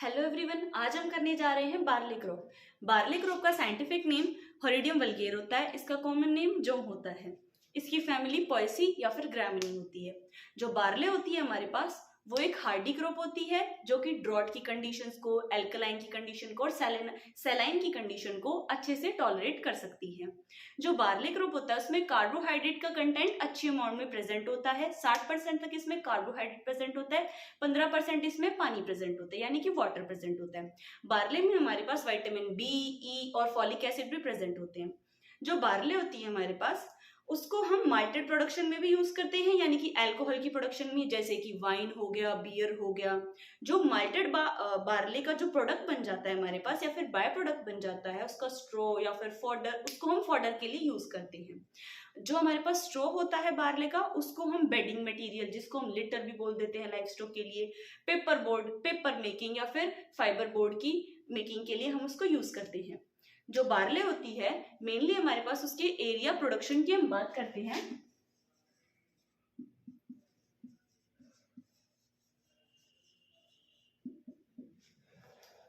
Hello everyone, आज हम करने जा रहे हैं बार्ली क्रॉप। बार्ली क्रॉप का साइंटिफिक नेम होरिडियम वल्गेर होता है। इसका कॉमन नेम जौ होता है। इसकी फैमिली पॉयसी या फिर ग्रामिनी होती है। जो बार्ले होती है हमारे पास, वो एक हार्डी क्रॉप होती है जो कि ड्रॉट की कंडीशंस को, एल्कलाइन की कंडीशन को और सैलाइन की कंडीशन को अच्छे से टॉलरेट कर सकती है। जो बार्ले क्रॉप होता है उसमें कार्बोहाइड्रेट का कंटेंट अच्छी अमाउंट में प्रेजेंट होता है। 60% तक इसमें कार्बोहाइड्रेट प्रेजेंट होता है, 15% इसमें पानी प्रेजेंट होता है, यानी कि वाटर प्रेजेंट होता है। बार्ले में हमारे पास विटामिन बी, ई और फॉलिक एसिड भी प्रेजेंट होते हैं। जो बार्ले होती है हमारे पास, उसको हम माल्टेड प्रोडक्शन में भी यूज करते हैं, यानी कि अल्कोहल की प्रोडक्शन में, जैसे कि वाइन हो गया, बियर हो गया। जो माल्टेड बार्ले का जो प्रोडक्ट बन जाता है हमारे पास, या फिर बाय प्रोडक्ट बन जाता है, उसका स्ट्रॉ या फिर फॉडर, उसको हम फॉडर के लिए यूज करते हैं। जो हमारे पास स्ट्रॉ होता है बार्ले का, उसको हम बेडिंग मटेरियल, जिसको हम लिटर भी बोल देते हैं लाइफ स्टॉक के लिए, पेपर बोर्ड, पेपर मेकिंग या फिर फाइबर बोर्ड की मेकिंग के लिए हम उसको यूज करते हैं। जो बार्ले होती है, मेनली हमारे पास उसके एरिया प्रोडक्शन की हम बात करते हैं।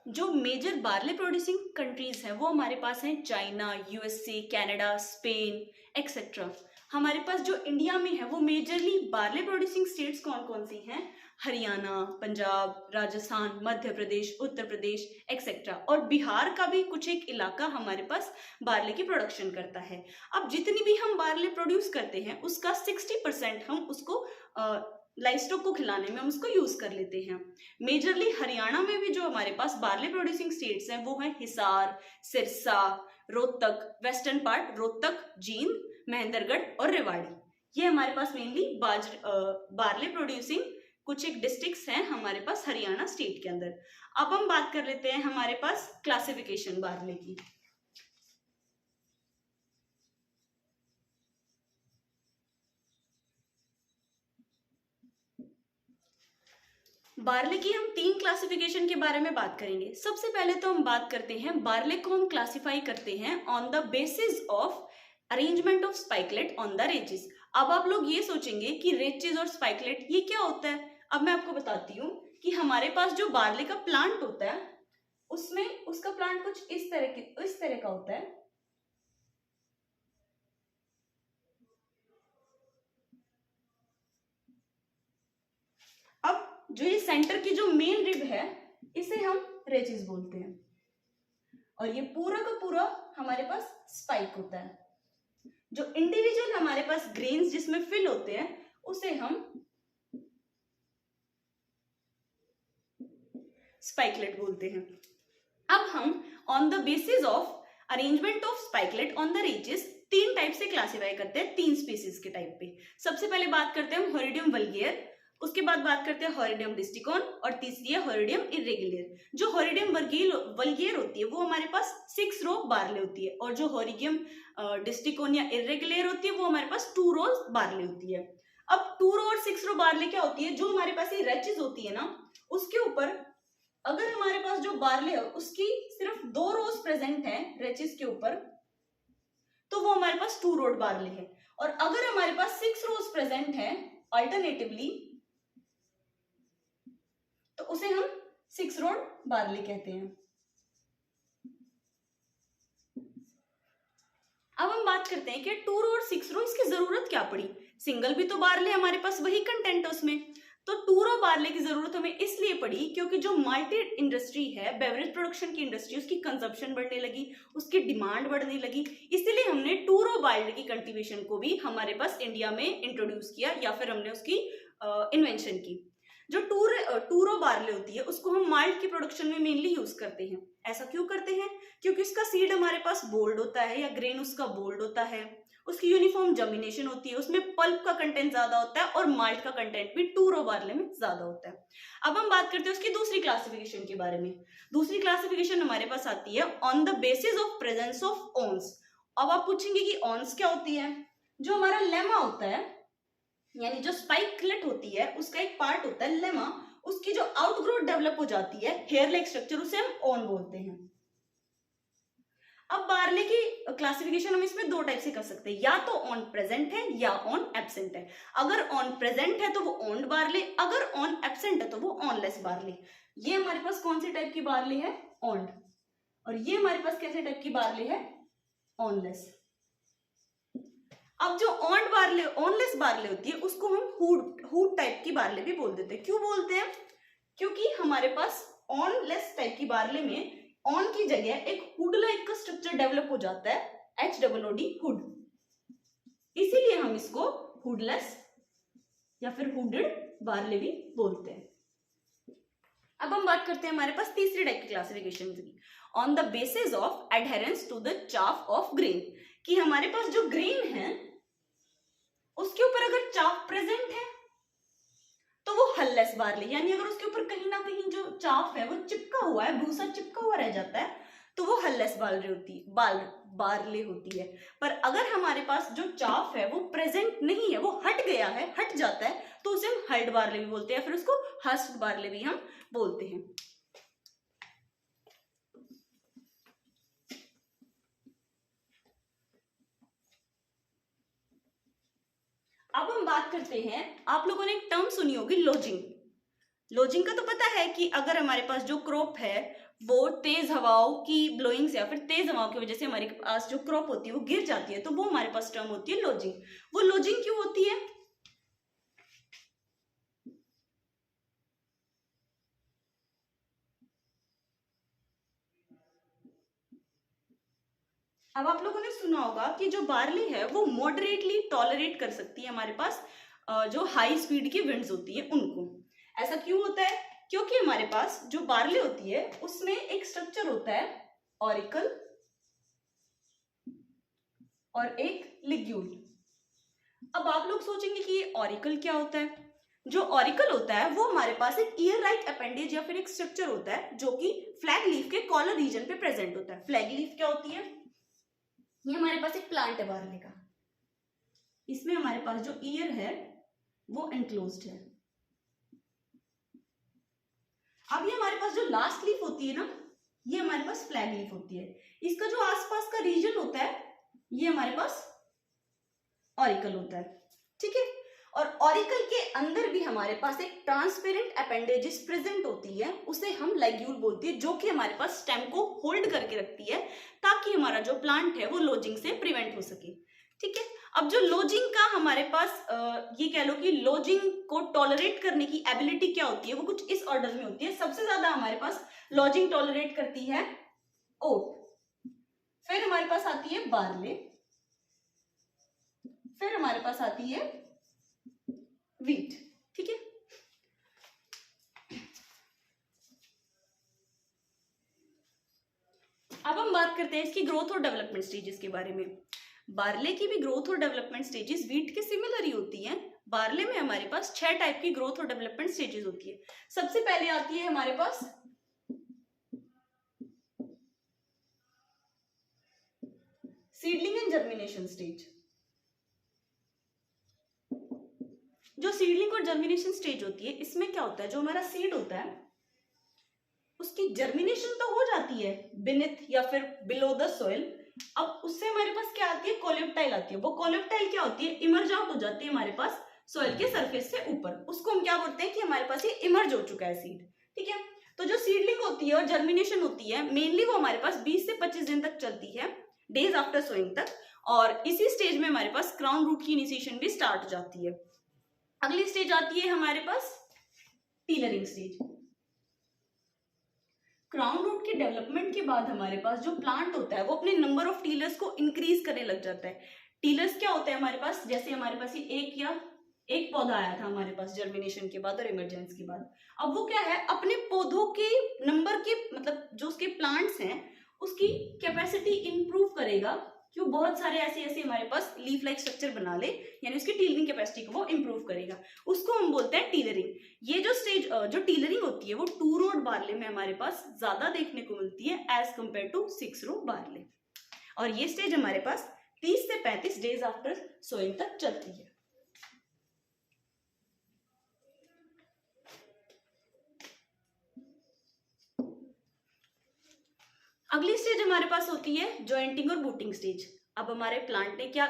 जो मेजर बार्ले प्रोड्यूसिंग कंट्रीज हैं वो हमारे पास हैं China, USA, Canada, Spain etcetera. हमारे पास जो इंडिया में है वो मेजरली बार्ले प्रोड्यूसिंग स्टेट्स कौन कौन सी हैं? हरियाणा, पंजाब, राजस्थान, मध्य प्रदेश, उत्तर प्रदेश एक्सेट्रा। और बिहार का भी कुछ एक इलाका हमारे पास बार्ले की प्रोडक्शन करता है। अब जितनी भी हम बार्ले प्रोड्यूस करते हैं उसका 60% हम उसको लाइफ स्टॉक को खिलाने में हम उसको यूज कर लेते हैं। मेजरली हरियाणा में भी जो हमारे पास बार्ले प्रोड्यूसिंग स्टेट्स हैं वो हैं हिसार, सिरसा, रोहतक, वेस्टर्न पार्ट रोहतक, जींद, महेंद्रगढ़ और रेवाड़ी। ये हमारे पास मेनली बार्ले प्रोड्यूसिंग कुछ एक डिस्ट्रिक्ट्स हैं हमारे पास हरियाणा स्टेट के अंदर। अब हम बात कर लेते हैं हमारे पास क्लासिफिकेशन बार्ले की। बार्ले की हम 3 क्लासिफिकेशन के बारे में बात करेंगे। सबसे पहले तो हम बात करते हैं, बार्ले को हम क्लासिफाई करते हैं on the basis of arrangement of spikelet on the rachis. अब आप लोग ये सोचेंगे कि रेचेस और स्पाइकलेट ये क्या होता है। अब मैं आपको बताती हूँ कि हमारे पास जो बार्ले का प्लांट होता है उसमें उसका प्लांट कुछ इस तरह का होता है। अब जो ये सेंटर की जो मेन रिब है इसे हम रेचेस बोलते हैं, और ये पूरा का पूरा हमारे पास स्पाइक होता है। जो इंडिविजुअल हमारे पास ग्रेन्स जिसमें फिल होते हैं उसे हम स्पाइकलेट बोलते हैं। अब हम on the basis of arrangement of spikelet on the rachis 3 type से क्लासिफाई करते हैं, 3 स्पीसीज के टाइप पे। सबसे पहले बात करते हैं हम होरिडियम वल्गेर, उसके बाद बात करते हैं होरिडियम डिस्टिकोन, और तीसरी है होरिडियम इर्रेगुलर। जो होरिडियम वल्गेर होती है वो हमारे पास 6 रो बार्ले होती है, और जो होरिडियम डिस्टिकोन या इर्रेगुलर होती है वो हमारे पास 2 रो बार्ले होती है। अब 2 रो और 6 रो बार्ले क्या होती है? जो हमारे पास ये रेचेस होती है ना, उसके ऊपर अगर हमारे पास जो बार्ले है उसकी सिर्फ 2 रोज प्रेजेंट है रेचेस के ऊपर, तो वो हमारे पास 2 रोड बार्ले है। और अगर हमारे पास 6 रोज प्रेजेंट है अल्टरनेटिवली, तो उसे हम 6 रोड बार्ले कहते हैं। अब हम बात करते हैं कि 2 रो और 6 रो इसकी जरूरत क्या पड़ी। सिंगल भी तो बार्ले हमारे पास वही कंटेंट है उसमें, तो 2 रो बार्ले की जरूरत हमें इसलिए पड़ी क्योंकि जो माल्टेड इंडस्ट्री है, बेवरेज प्रोडक्शन की इंडस्ट्री, उसकी कंजप्शन बढ़ने लगी, उसकी डिमांड बढ़ने लगी। इसीलिए हमने 2 रो बार्ले की कल्टीवेशन को भी हमारे पास इंडिया में इंट्रोड्यूस किया, या फिर हमने उसकी इन्वेंशन की। जो टू रो बार्ले होती है उसको हम माल्ट की प्रोडक्शन में मेनली यूज करते हैं। ऐसा क्यों करते हैं? क्योंकि उसका सीड हमारे पास बोल्ड होता है, या ग्रेन उसका बोल्ड होता है, उसकी यूनिफॉर्म जर्मिनेशन होती है, उसमें पल्प का कंटेंट ज्यादा होता है, और माल्ट का कंटेंट भी 2 रो बार्ले में ज्यादा होता है। अब हम बात करते हैं उसकी दूसरी क्लासिफिकेशन के बारे में। दूसरी क्लासिफिकेशन हमारे पास आती है on the basis of presence of awns. अब आप पूछेंगे कि ऑन्स क्या होती है? जो हमारा लेमा होता है, यानी जो स्पाइकलेट होती है उसका एक पार्ट होता है लेमा, उसकी जो आउटग्रोथ डेवलप हो जाती है हेयर लाइक स्ट्रक्चर, उसे हम ऑन बोलते हैं। अब बार्ले की क्लासिफिकेशन हम इसमें दो टाइप से कर सकते हैं, या तो ऑन प्रेजेंट है या ऑन एब्सेंट है। अगर ऑन प्रेजेंट है तो वो ऑन्ड बार्ले, अगर ऑन एब्सेंट है तो वो ऑनलेस बार्ले। ये हमारे पास कौन सी टाइप की बार्ले है? ऑन्ड। और ये हमारे पास कैसे टाइप की बार्ले है? ऑनलेस। अब जो ऑन्ड बार्ले, ऑनलेस बार्ले होती है उसको हम हुड टाइप की बार्ले भी बोल देते हैं। क्यों बोलते हैं? क्योंकि हमारे पास ऑनलेस टाइप की बार्ले में ऑन की जगह एक हुड लाइक का स्ट्रक्चर डेवलप हो जाता है, HOOD, हुड। इसीलिए हम इसको हुडलेस या फिर हुडेड बार्ले भी बोलते हैं। अब हम बात करते हैं हमारे पास तीसरी टाइप की क्लासिफिकेशन की, on the basis of adherence to the chaff of grain, कि हमारे पास जो ग्रेन है उसके ऊपर अगर चाफ प्रेजेंट है तो वो हललेस बार्ले, यानी अगर उसके ऊपर कहीं ना कहीं जो चाफ है वो चिपका हुआ है, भूसा चिपका हुआ रह जाता है, तो वो हललेस बार्ले होती है। पर अगर हमारे पास जो चाफ है वो प्रेजेंट नहीं है, वो हट गया है, हट जाता है, तो उसे हम हल्ड बार्ले भी बोलते हैं, फिर उसको हस्ड बार्ले भी हम बोलते हैं। अब हम बात करते हैं, आप लोगों ने एक टर्म सुनी होगी, लोजिंग। लोजिंग का तो पता है कि अगर हमारे पास जो क्रॉप है वो तेज हवाओं की ब्लोइंग से या फिर तेज हवाओं की वजह से हमारे पास जो क्रॉप होती है वो गिर जाती है, तो वो हमारे पास टर्म होती है लोजिंग। वो लोजिंग क्यों होती है? अब आप लोगों ने सुना होगा कि जो बार्ली है वो मॉडरेटली टॉलरेट कर सकती है हमारे पास जो हाई स्पीड की विंड्स होती है उनको। ऐसा क्यों होता है? क्योंकि हमारे पास जो बार्ली होती है उसमें एक स्ट्रक्चर होता है ऑरिकल और एक लिग्यूल। अब आप लोग सोचेंगे कि ऑरिकल क्या होता है? जो ऑरिकल होता है वो हमारे पास एक ईयर लाइक अपेंडेज या फिर एक स्ट्रक्चर होता है जो कि फ्लैग लीफ के कॉलर रीजन पे प्रेजेंट होता है। फ्लैग लीफ क्या होती है? ये हमारे पास एक प्लांट है बार्ले का, इसमें हमारे पास जो ईयर है वो एनक्लोज्ड है। अब ये हमारे पास जो लास्ट लीफ होती है ना, ये हमारे पास फ्लैग लीफ होती है। इसका जो आसपास का रीजन होता है ये हमारे पास ऑरिकल होता है, ठीक है। और ऑरिकल के अंदर भी हमारे पास एक ट्रांसपेरेंट अपेंडेजेस प्रेजेंट होती है, उसे हम लाइग्यूल बोलते हैं, जो कि हमारे पास स्टेम को होल्ड करके रखती है ताकि हमारा जो प्लांट है वो लोजिंग से प्रिवेंट हो सके, ठीक है। अब जो लोजिंग का हमारे पास ये कह लो कि लोजिंग को टॉलरेट करने की एबिलिटी क्या होती है, वो कुछ इस ऑर्डर में होती है। सबसे ज्यादा हमारे पास लोजिंग टॉलरेट करती है ओट, फिर हमारे पास आती है बार्ले, फिर हमारे पास आती है वीट, ठीक है। अब हम बात करते हैं इसकी ग्रोथ और डेवलपमेंट स्टेजेस के बारे में। बार्ले की भी ग्रोथ और डेवलपमेंट स्टेजेस वीट के सिमिलर ही होती हैं। बार्ले में हमारे पास 6 टाइप की ग्रोथ और डेवलपमेंट स्टेजेस होती है। सबसे पहले आती है हमारे पास सीडलिंग एंड जर्मिनेशन स्टेज। जो सीडलिंग और जर्मिनेशन स्टेज होती है, इसमें क्या होता है, जो हमारा सीड होता है उसकी जर्मिनेशन तो हो जाती है बिनिथ या फिर बिलो द सोइल। अब उससे हमारे पास क्या आती है, कोलेप्टाइल आती है। वो कोलेप्टाइल क्या होती है, इमर्ज आउट हो जाती है हमारे पास सोइल के सरफेस से ऊपर। उसको हम क्या बोलते हैं कि हमारे पास ये इमर्ज हो चुका है सीड, ठीक है। तो जो सीडलिंग होती है और जर्मिनेशन होती है मेनली वो हमारे पास 20 से 25 दिन तक चलती है, डेज आफ्टर सोइंग तक। और इसी स्टेज में हमारे पास क्राउन रूट की इनिशिएशन भी स्टार्ट हो जाती है। अगली स्टेज आती है हमारे पास टीलरिंग स्टेज। क्राउन रूट के डेवलपमेंट के बाद हमारे पास जो प्लांट होता है वो अपने नंबर ऑफ टीलर्स को इंक्रीज करने लग जाता है। टीलर्स क्या होते हैं हमारे पास, जैसे हमारे पास ये एक पौधा आया था हमारे पास जर्मिनेशन के बाद और इमरजेंस के बाद। अब वो क्या है, अपने पौधों के नंबर के मतलब जो उसके प्लांट्स हैं उसकी कैपेसिटी इंप्रूव करेगा कि वो बहुत सारे ऐसे ऐसे हमारे पास लीफ लाइक स्ट्रक्चर बना ले, यानी उसकी टीलरिंग कैपेसिटी को वो इंप्रूव करेगा। उसको हम बोलते हैं टीलरिंग। ये जो स्टेज जो टीलरिंग होती है वो 2 रोड बार्ले में हमारे पास ज्यादा देखने को मिलती है as compare to 6 row barley. और ये स्टेज हमारे पास 30 से 35 डेज आफ्टर सोइंग तक चलती है। अगली स्टेज हमारे पास होती है जॉइंटिंग और बूटिंग स्टेज। अब हमारे प्लांट ने क्या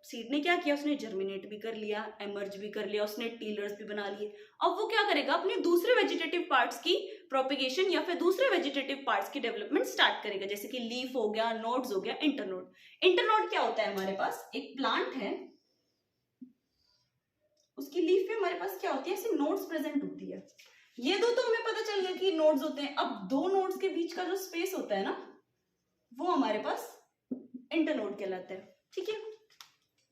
सीड ने क्या किया, उसने जर्मिनेट भी कर लिया, एमर्ज भी कर लिया, उसने टीलर्स भी बना लिए। अब वो क्या करेगा, अपने दूसरे वेजिटेटिव पार्ट्स की प्रोपिगेशन या फिर दूसरे वेजिटेटिव पार्ट्स की डेवलपमेंट स्टार्ट करेगा, जैसे कि लीफ हो गया, नोड्स हो गया, इंटरनोड। इंटरनोड क्या होता है, हमारे पास एक प्लांट है, उसकी लीफ पे हमारे पास क्या होती है, ऐसे नोड्स प्रेजेंट होती है। ये दो तो हमें पता चल गया कि नोड्स होते हैं। अब दो नोड्स के बीच का जो स्पेस होता है ना, वो हमारे पास इंटरनोड कहलाता है। ठीक है,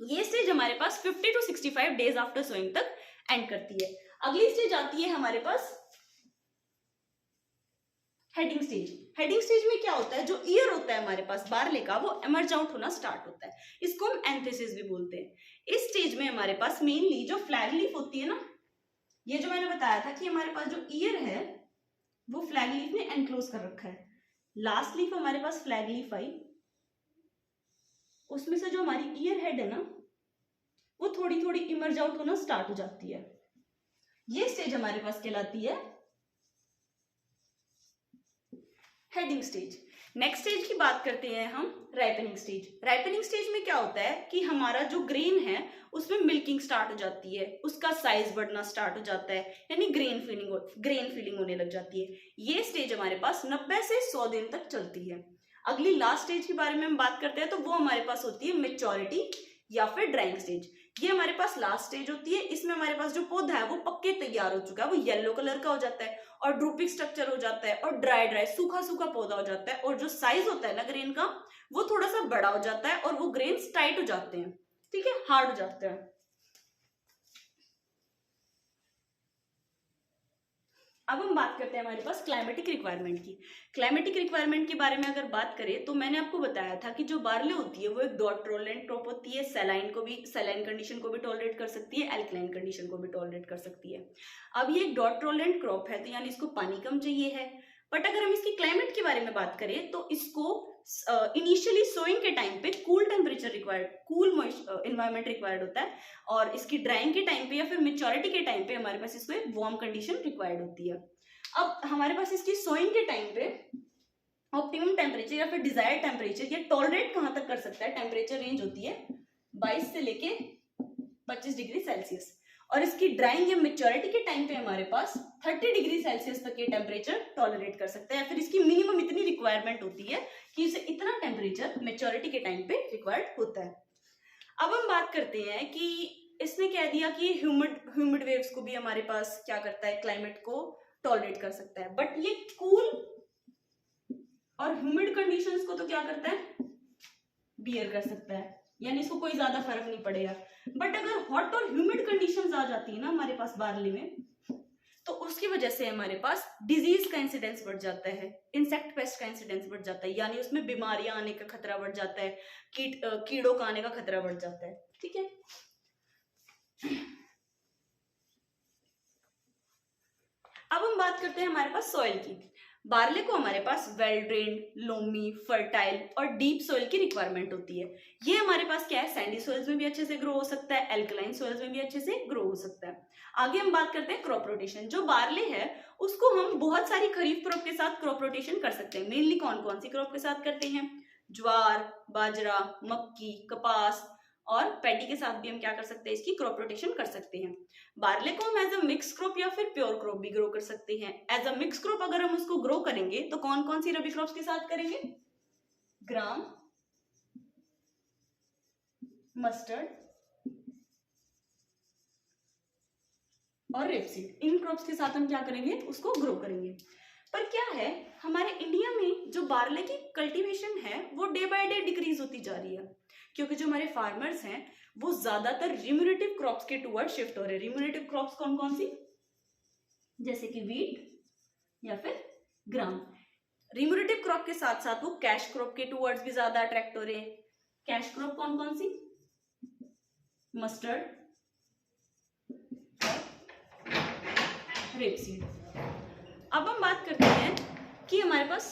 ये स्टेज हमारे पास 50 to 65 डेज आफ्टर सोइंग तक एंड करती है। अगली स्टेज आती है हमारे पास हेडिंग स्टेज। हेडिंग स्टेज में क्या होता है, जो ईयर होता है हमारे पास बारले का, वो एमर्ज आउट होना स्टार्ट होता है। इसको हम एंथेसिस भी बोलते हैं। इस स्टेज में हमारे पास मेनली जो फ्लैग लीफ होती है ना, ये जो मैंने बताया था कि हमारे पास जो ईयर है वो फ्लैग लीफ ने एनक्लोज कर रखा है। लास्ट लीफ हमारे पास फ्लैग लीफ आई, उसमें से जो हमारी ईयर हेड है ना, वो थोड़ी थोड़ी इमर्ज आउट होना स्टार्ट हो जाती है। ये स्टेज हमारे पास कहलाती है हेडिंग स्टेज। नेक्स्ट स्टेज की बात करते हैं हम, राइपनिंग स्टेज। राइपनिंग स्टेज में क्या होता है कि हमारा जो ग्रेन है उसमें मिल्किंग स्टार्ट हो जाती है, उसका साइज बढ़ना स्टार्ट हो जाता है, यानी ग्रेन फीलिंग होने लग जाती है। ये स्टेज हमारे पास 90 से 100 दिन तक चलती है। अगली लास्ट स्टेज के बारे में हम बात करते हैं तो वो हमारे पास होती है मैच्योरिटी या फिर ड्राइंग स्टेज। ये हमारे पास लास्ट स्टेज होती है। इसमें हमारे पास जो पौधा है वो पक्के तैयार हो चुका है, वो येलो कलर का हो जाता है और ड्रूपिंग स्ट्रक्चर हो जाता है और ड्राई सूखा सूखा पौधा हो जाता है, और जो साइज होता है ना ग्रेन का, वो थोड़ा सा बड़ा हो जाता है और वो ग्रेन्स टाइट हो जाते हैं, ठीक है, हार्ड हो जाते हैं। अब हम बात करते हैं हमारे पास क्लाइमेटिक रिक्वायरमेंट की। क्लाइमेटिक रिक्वायरमेंट के बारे में अगर बात करें तो मैंने आपको बताया था कि जो बार्ले होती है वो एक डॉट टॉलरेंट क्रॉप होती है। सैलाइन कंडीशन को भी टॉलरेट कर सकती है, एल्कलाइन कंडीशन को भी टॉलरेट कर सकती है। अब ये एक डॉट टॉलरेंट क्रॉप है तो यानी इसको पानी कम चाहिए है। बट अगर हम इसकी क्लाइमेट के बारे में बात करें तो इसको इनिशियली सोइंग के टाइम पे cool temperature required, cool environment required होता है, और इसकी ड्राइंग के टाइम पे या फिर मेच्योरिटी के टाइम पे हमारे पास इसको एक वार्म कंडीशन रिक्वायर्ड होती है। अब हमारे पास इसकी सोइंग के टाइम पे ऑप्टिमम टेम्परेचर या फिर डिजायर्ड टेम्परेचर, ये टॉलरेट कहाँ तक कर सकता है, टेम्परेचर रेंज होती है 22 से लेके 25 डिग्री सेल्सियस, और इसकी ड्राइंग या मेच्योरिटी के टाइम पे हमारे पास 30 डिग्री सेल्सियस तक ये टेम्परेचर टॉलरेट कर सकता है, या फिर इसकी मिनिमम इतनी रिक्वायरमेंट होती है कि इसे इतना टेम्परेचर मेच्योरिटी के टाइम पे रिक्वायर्ड होता है। अब हम बात करते हैं कि इसने कह दिया कि ह्यूमिड वेव्स को भी हमारे पास क्या करता है, क्लाइमेट को टॉलरेट कर सकता है, बट ये कूल और ह्यूमिड कंडीशंस को तो क्या करता है, बियर कर सकता है, यानी इसको कोई ज्यादा फर्क नहीं पड़ेगा। बट अगर हॉट और ह्यूमिड कंडीशंस आ जाती है ना हमारे पास बार्ली में, तो उसकी वजह से हमारे पास डिजीज का इंसिडेंस बढ़ जाता है, इंसेक्ट पेस्ट का इंसिडेंस बढ़ जाता है, यानी उसमें बीमारियां आने का खतरा बढ़ जाता है, कीड़ों का आने का खतरा बढ़ जाता है। ठीक है, अब हम बात करते हैं हमारे पास सॉइल की। बार्ले को हमारे पास वेल ड्रेन्ड, लोमी, फर्टाइल और डीप सॉइल की रिक्वायरमेंट होती है। ये हमारे पास क्या है, सैंडी सॉइल्स में भी अच्छे से ग्रो हो सकता है, एल्कलाइन सॉइल्स में भी अच्छे से ग्रो हो सकता है। आगे हम बात करते हैं क्रॉप रोटेशन। जो बार्ले है उसको हम बहुत सारी खरीफ क्रॉप के साथ क्रॉप रोटेशन कर सकते हैं। मेनली कौन कौन सी क्रॉप के साथ करते हैं, ज्वार, बाजरा, मक्की, कपास और पैडी के साथ भी हम क्या कर सकते हैं, इसकी क्रॉप रोटेशन कर सकते हैं। बार्ले को हम एज अ मिक्स क्रॉप या फिर प्योर क्रॉप भी ग्रो कर सकते हैं। एज अ मिक्स क्रॉप अगर हम उसको ग्रो करेंगे तो कौन कौन सी रबी क्रॉप्स के साथ करेंगे, ग्राम, मस्टर्ड और रेपसीड, इन क्रॉप्स के साथ हम क्या करेंगे, उसको ग्रो करेंगे। पर क्या है, हमारे इंडिया में जो बार्ले की कल्टीवेशन है वो डे बाय डे डिक्रीज होती जा रही है, क्योंकि जो हमारे फार्मर्स हैं वो ज्यादातर रिम्यूनेटिव क्रॉप्स के टुवर्ड शिफ्ट हो रहे हैं। रिम्यूनेटिव क्रॉप्स कौन कौन सी, जैसे कि वीट या फिर ग्राम। रिम्यूनेटिव क्रॉप के साथ साथ वो कैश क्रॉप के टुवर्ड्स भी ज्यादा अट्रैक्ट हो रहे हैं। कैश क्रॉप कौन कौन सी, मस्टर्ड, रेपसीड। अब हम बात करते हैं कि हमारे पास